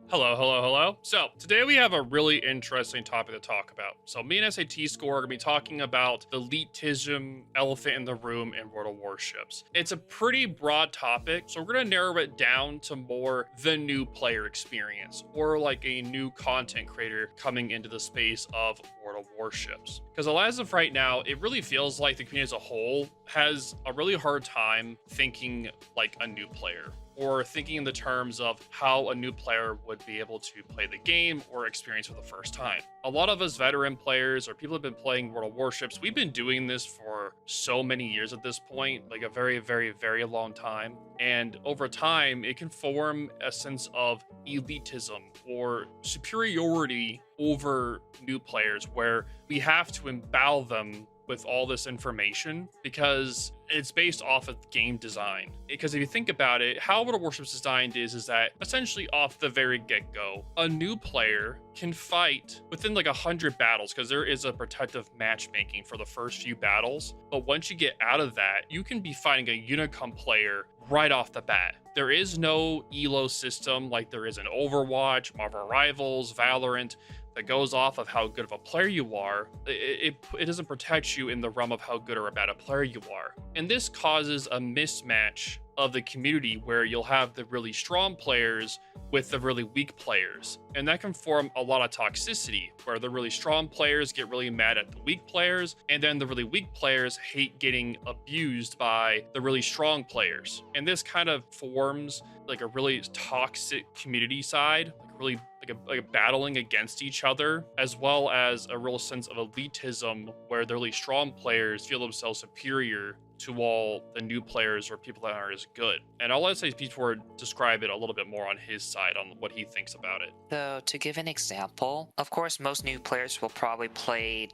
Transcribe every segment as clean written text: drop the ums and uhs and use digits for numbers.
Hello, hello, hello. So, today we have a really interesting topic to talk about. So, me and SAT Score are going to be talking about the elitism elephant in the room in World of Warships. It's a pretty broad topic, so we're going to narrow it down to more the new player experience or like a new content creator coming into the space of World of Warships. Because as of right now, it really feels like the community as a whole has a really hard time thinking like a new player, or thinking in the terms of how a new player would be able to play the game or experience for the first time. A lot of us veteran players or people have been playing World of Warships, we've been doing this for so many years at this point, like a very, very, very long time. And over time, it can form a sense of elitism or superiority over new players where we have to embowel them with all this information because it's based off of game design. Because if you think about it, how World of Warships designed is that essentially off the very get-go, a new player can fight within like 100 battles because there is a protective matchmaking for the first few battles. But once you get out of that, you can be fighting a unicum player right off the bat. There is no elo system like there is in Overwatch, Marvel Rivals, Valorant, that goes off of how good of a player you are. It doesn't protect you in the realm of how good or bad a player you are. And this causes a mismatch of the community where you'll have the really strong players with the really weak players. And that can form a lot of toxicity where the really strong players get really mad at the weak players, and then the really weak players hate getting abused by the really strong players. And this kind of forms like a really toxic community side, like really like a battling against each other, as well as a real sense of elitism where the really strong players feel themselves superior to all the new players or people that aren't as good. And I'll let P4 describe it a little bit more on his side on what he thinks about it. So to give an example, of course, most new players will probably play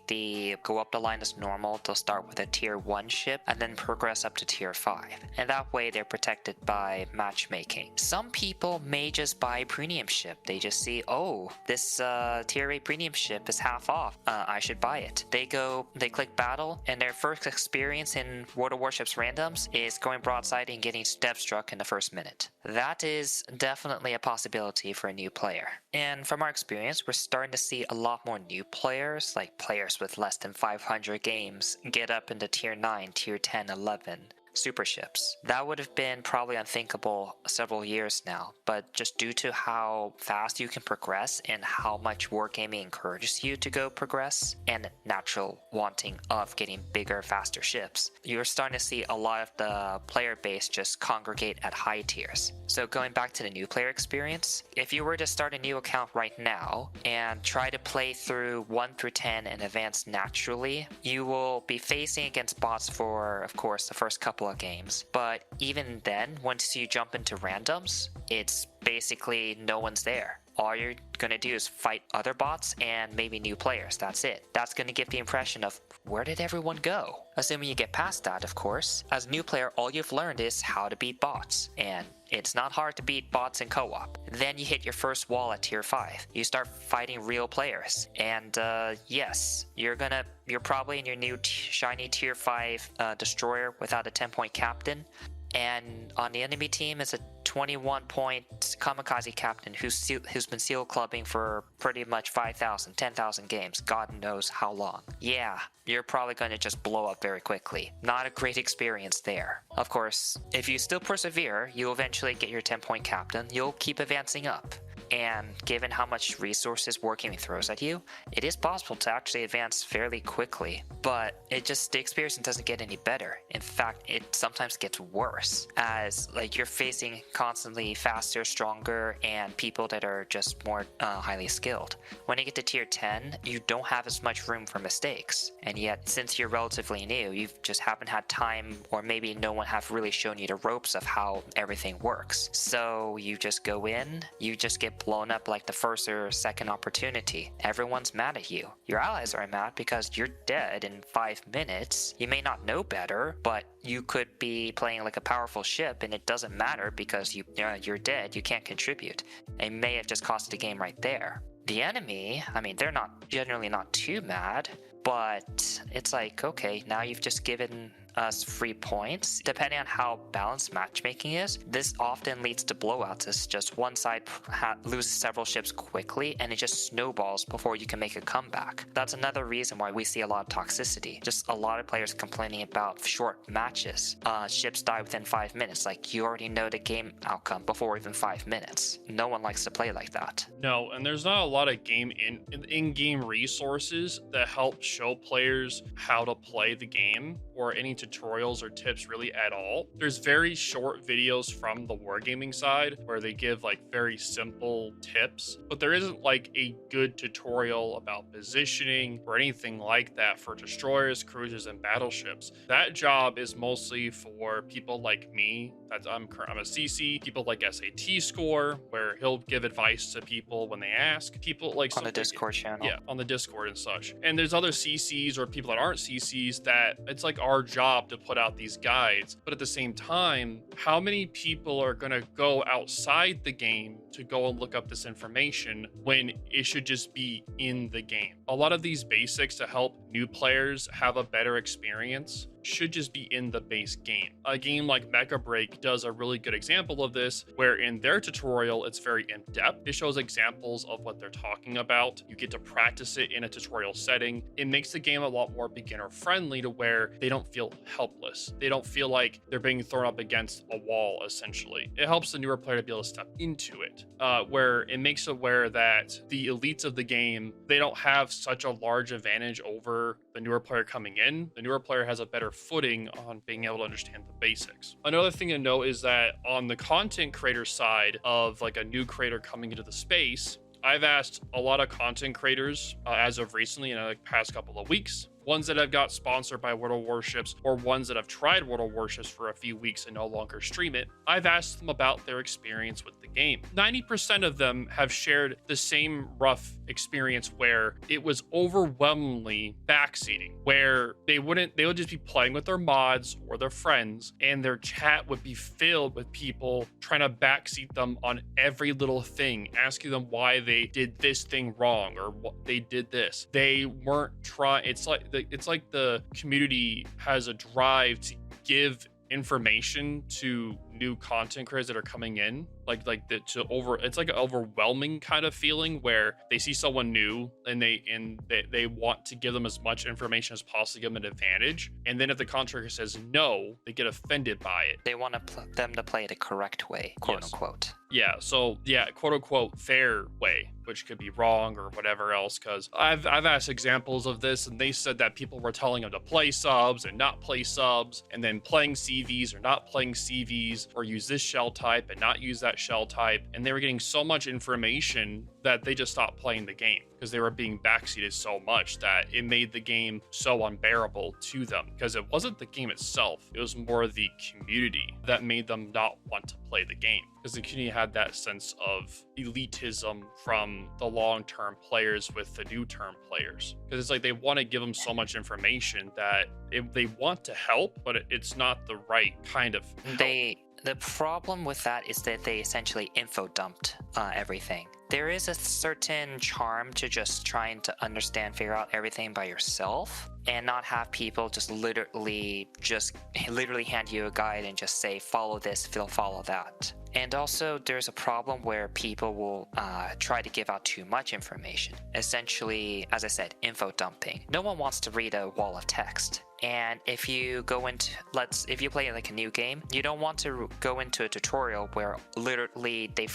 go up the line as normal. They'll start with a tier 1 ship and then progress up to tier 5. And that way they're protected by matchmaking. Some people may just buy a premium ship. They just see, oh, this tier 8 premium ship is half off. I should buy it. They click battle, and their first experience in World of Warships randoms is going broadside and getting step struck in the first minute. That is definitely a possibility for a new player. And from our experience, we're starting to see a lot more new players, like players with less than 500 games, get up into tier 9, tier 10, 11. Super ships. That would have been probably unthinkable several years now, but just due to how fast you can progress and how much wargaming encourages you to go progress, and natural wanting of getting bigger, faster ships, you're starting to see a lot of the player base just congregate at high tiers. So going back to the new player experience, if you were to start a new account right now and try to play through 1 through 10 and advance naturally, you will be facing against bots for, of course, the first couple of games. But even then, once you jump into randoms, it's basically no one's there. All you're gonna do is fight other bots and maybe new players. That's it. That's gonna give the impression of, where did everyone go? Assuming you get past that, of course. As a new player, all you've learned is how to beat bots, and it's not hard to beat bots in co-op. Then you hit your first wall at tier 5. You start fighting real players, and yes, you're probably in your new shiny tier 5 destroyer without a 10-point captain. And on the enemy team is a 21-point Kamikaze captain who's been seal clubbing for pretty much 5,000, 10,000 games. God knows how long. Yeah, you're probably going to just blow up very quickly. Not a great experience there. Of course, if you still persevere, you'll eventually get your 10-point captain. You'll keep advancing up. And given how much resources wargaming throws at you, it is possible to actually advance fairly quickly. But the experience doesn't get any better. In fact, it sometimes gets worse, as like you're facing constantly faster, stronger, and people that are just more highly skilled. When you get to tier 10, you don't have as much room for mistakes. And yet, since you're relatively new, you just haven't had time, or maybe no one have really shown you the ropes of how everything works. So you just go in, you just get blown up like the first or second opportunity. Everyone's mad at you. Your allies are mad because you're dead in 5 minutes. You may not know better, but you could be playing like a powerful ship and it doesn't matter because you're dead. You can't contribute. It may have just cost the game right there. The enemy, I mean, they're generally not too mad, but it's like, okay, now you've just given us free points. Depending on how balanced matchmaking is, this often leads to blowouts as just one side loses several ships quickly and it just snowballs before you can make a comeback. That's another reason why we see a lot of toxicity. Just a lot of players complaining about short matches. Ships die within 5 minutes. Like, you already know the game outcome before even 5 minutes. No one likes to play like that. No, and there's not a lot of in-game resources that help show players how to play the game, or any tutorials or tips really at all. There's very short videos from the wargaming side where they give like very simple tips, but there isn't like a good tutorial about positioning or anything like that for destroyers, cruisers, and battleships. That job is mostly for people like me. I'm a CC, people like SAT Score, where he'll give advice to people when they ask. People like on the Discord channel. Yeah, on the Discord and such. And there's other CCs or people that aren't CCs that it's like our job to put out these guides. But at the same time, how many people are going to go outside the game to go and look up this information when it should just be in the game? A lot of these basics to help new players have a better experience should just be in the base game. A game like Mega Break does a really good example of this, where in their tutorial, it's very in-depth. It shows examples of what they're talking about. You get to practice it in a tutorial setting. It makes the game a lot more beginner-friendly to where they don't feel helpless. They don't feel like they're being thrown up against a wall, essentially. It helps the newer player to be able to step into it, where it makes aware that the elites of the game, they don't have such a large advantage over the newer player coming in. The newer player has a better footing on being able to understand the basics. Another thing to note is that on the content creator side of like a new creator coming into the space, I've asked a lot of content creators as of recently in the past couple of weeks, ones that have got sponsored by World of Warships or ones that have tried World of Warships for a few weeks and no longer stream it. I've asked them about their experience with the game. 90% of them have shared the same rough experience where it was overwhelmingly backseating, where they would just be playing with their mods or their friends, and their chat would be filled with people trying to backseat them on every little thing, asking them why they did this thing wrong or what they did this. They weren't trying. It's like the community has a drive to give information to new content creators that are coming in, it's like an overwhelming kind of feeling where they see someone new and they want to give them as much information as possible to give them an advantage, and then if the content creator says no, they get offended by it. They want them to play it the correct way, quote unquote. Yeah, so yeah, quote unquote fair way, which could be wrong or whatever else, because I've asked examples of this and they said that people were telling them to play subs and not play subs, and then playing CVs or not playing CVs, or use this shell type and not use that shell type, and they were getting so much information that they just stopped playing the game because they were being backseated so much that it made the game so unbearable to them, because it wasn't the game itself, it was more the community that made them not want to play the game, because the community had that sense of elitism from the long-term players with the new-term players, because it's like they want to give them so much information that they want to help, but it's not the right kind of help. The problem with that is that they essentially info dumped everything. There is a certain charm to just trying to figure out everything by yourself, and not have people just literally hand you a guide and just say, follow this, follow that. And also, there's a problem where people will try to give out too much information. Essentially, as I said, info dumping. No one wants to read a wall of text. And if you if you play like a new game, you don't want to go into a tutorial where literally they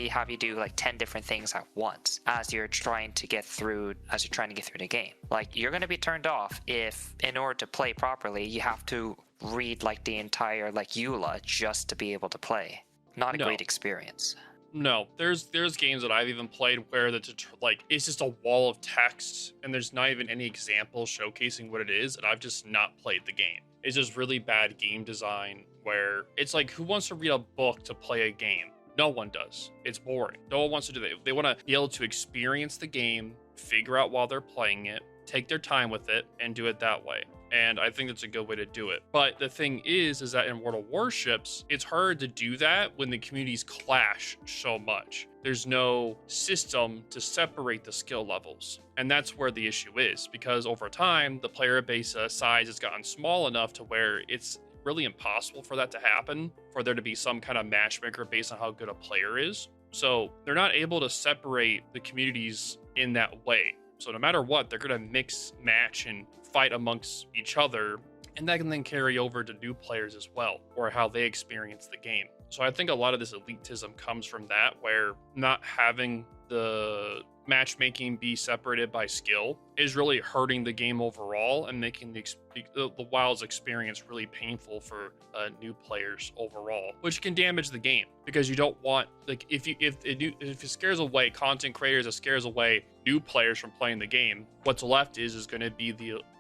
have you do like 10 different things at once as you're trying to get through the game. Like, you're going to be turned off if, in order to play properly, you have to read like the entire like EULA just to be able to play. Not a great experience. No, there's games that I've even played where it's just a wall of text and there's not even any example showcasing what it is, and I've just not played the game. It's just really bad game design where it's like, who wants to read a book to play a game? No one does. It's boring. No one wants to do that. They want to be able to experience the game, figure out while they're playing it, take their time with it, and do it that way. And I think that's a good way to do it. But the thing is that in World of Warships, it's hard to do that when the communities clash so much. There's no system to separate the skill levels. And that's where the issue is, because over time, the player base size has gotten small enough to where it's really impossible for that to happen, for there to be some kind of matchmaker based on how good a player is. So they're not able to separate the communities in that way. So no matter what, they're going to mix, match, and fight amongst each other. And that can then carry over to new players as well, or how they experience the game. So I think a lot of this elitism comes from that, where not having the matchmaking be separated by skill is really hurting the game overall and making the Wild's experience really painful for new players overall, which can damage the game, because you don't want, like, if it scares away content creators, it scares away new players from playing the game. What's left is going to be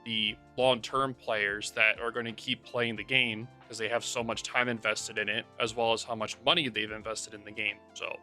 the long-term players that are going to keep playing the game because they have so much time invested in it, as well as how much money they've invested in the game. So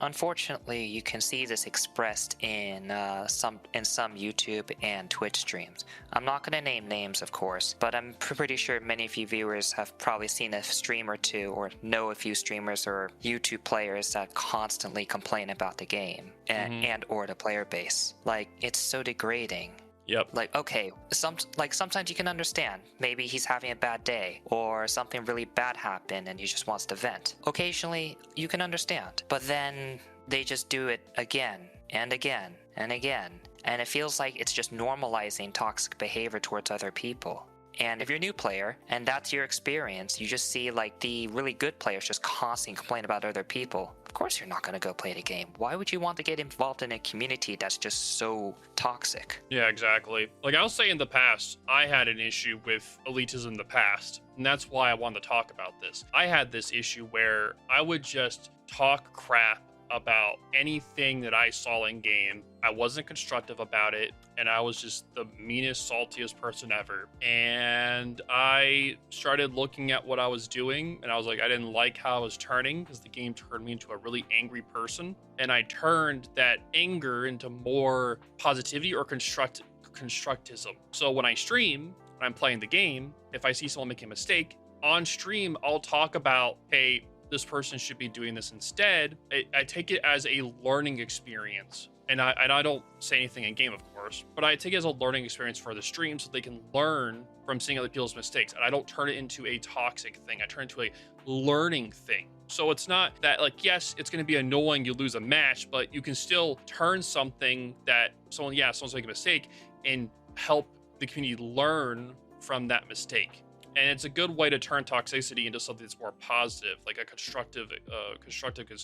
unfortunately, you can see this expressed in some YouTube and Twitch streams. I'm not going to name names, of course, but I'm pretty sure many of you viewers have probably seen a stream or two, or know a few streamers or YouTube players that constantly complain about the game and or the player base. Like, it's so degrading. Yep. Like, okay, sometimes you can understand. Maybe he's having a bad day, or something really bad happened and he just wants to vent. Occasionally, you can understand. But then they just do it again and again and again. And it feels like it's just normalizing toxic behavior towards other people. And if you're a new player and that's your experience, you just see like the really good players just constantly complain about other people. Of course you're not going to go play the game. Why would you want to get involved in a community that's just so toxic? Yeah, exactly. Like, I'll say in the past, I had an issue with elitism in the past, and that's why I wanted to talk about this. I had this issue where I would just talk crap about anything that I saw in game. I wasn't constructive about it, and I was just the meanest, saltiest person ever. And I started looking at what I was doing, and I was like, I didn't like how I was turning, because the game turned me into a really angry person. And I turned that anger into more positivity or constructism. So when I stream, when I'm playing the game, if I see someone make a mistake on stream, I'll talk about, hey, this person should be doing this instead. I take it as a learning experience. And I don't say anything in game, of course, but I take it as a learning experience for the stream so they can learn from seeing other people's mistakes. And I don't turn it into a toxic thing. I turn it into a learning thing. So it's not that, like, yes, it's going to be annoying you lose a match, but you can still turn something that someone's making a mistake and help the community learn from that mistake. And it's a good way to turn toxicity into something that's more positive, like a constructive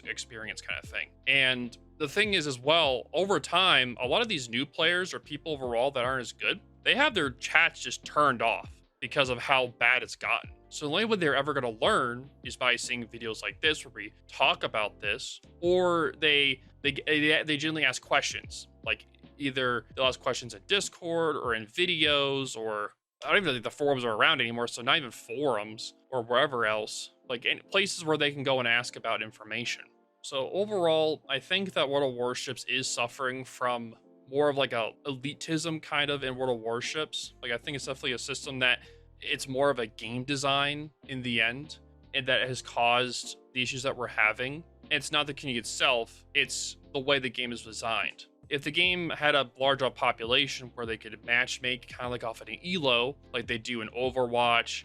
experience kind of thing. And the thing is, as well, over time, a lot of these new players or people overall that aren't as good, they have their chats just turned off because of how bad it's gotten. So the only way they're ever going to learn is by seeing videos like this where we talk about this, or they generally ask questions. Like, either they'll ask questions in Discord or in videos, or I don't even think the forums are around anymore, so not even forums or wherever else, like places where they can go and ask about information. So overall, I think that World of Warships is suffering from more of like a elitism kind of in World of Warships. Like, I think it's definitely a system that it's more of a game design in the end, and that has caused the issues that we're having. And it's not the community itself, it's the way the game is designed. If the game had a larger population where they could matchmake kind of like off an elo, like they do in Overwatch,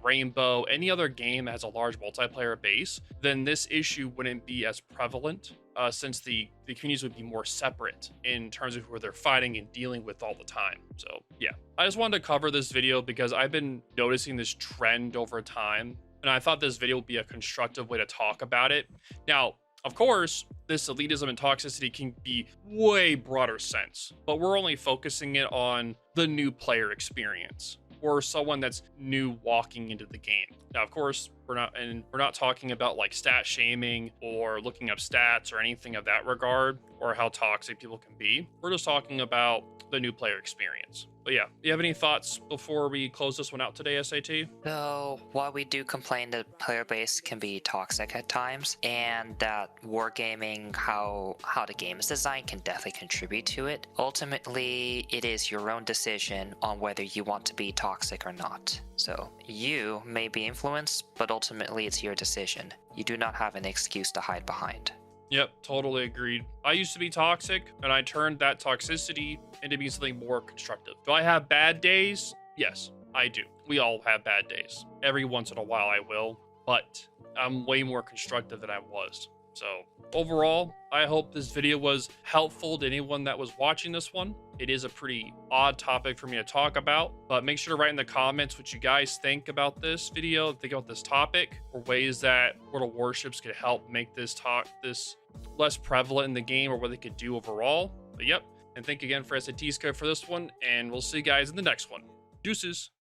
Rainbow, any other game that has a large multiplayer base, then this issue wouldn't be as prevalent, since the communities would be more separate in terms of who they're fighting and dealing with all the time. So yeah, I just wanted to cover this video because I've been noticing this trend over time, and I thought this video would be a constructive way to talk about it. Now, of course, this elitism and toxicity can be way broader sense, but we're only focusing it on the new player experience, or someone that's new walking into the game. Now, of course, we're not talking about like stat shaming or looking up stats or anything of that regard, or how toxic people can be. We're just talking about the new player experience. But yeah, do you have any thoughts before we close this one out today, SAT? So, while we do complain that player base can be toxic at times, and that wargaming, how the game is designed, can definitely contribute to it, ultimately, it is your own decision on whether you want to be toxic or not. So, you may be influenced, but ultimately it's your decision. You do not have an excuse to hide behind. Yep, totally agreed. I used to be toxic, and I turned that toxicity into being something more constructive. Do I have bad days? Yes, I do. We all have bad days. Every once in a while I will, but I'm way more constructive than I was. So overall, I hope this video was helpful to anyone that was watching this one. It is a pretty odd topic for me to talk about, but make sure to write in the comments what you guys think about this video, think about this topic, or ways that World of Warships could help make this less prevalent in the game, or what they could do overall. But yep, and thank you again for SAT Scope for this one, and we'll see you guys in the next one. Deuces.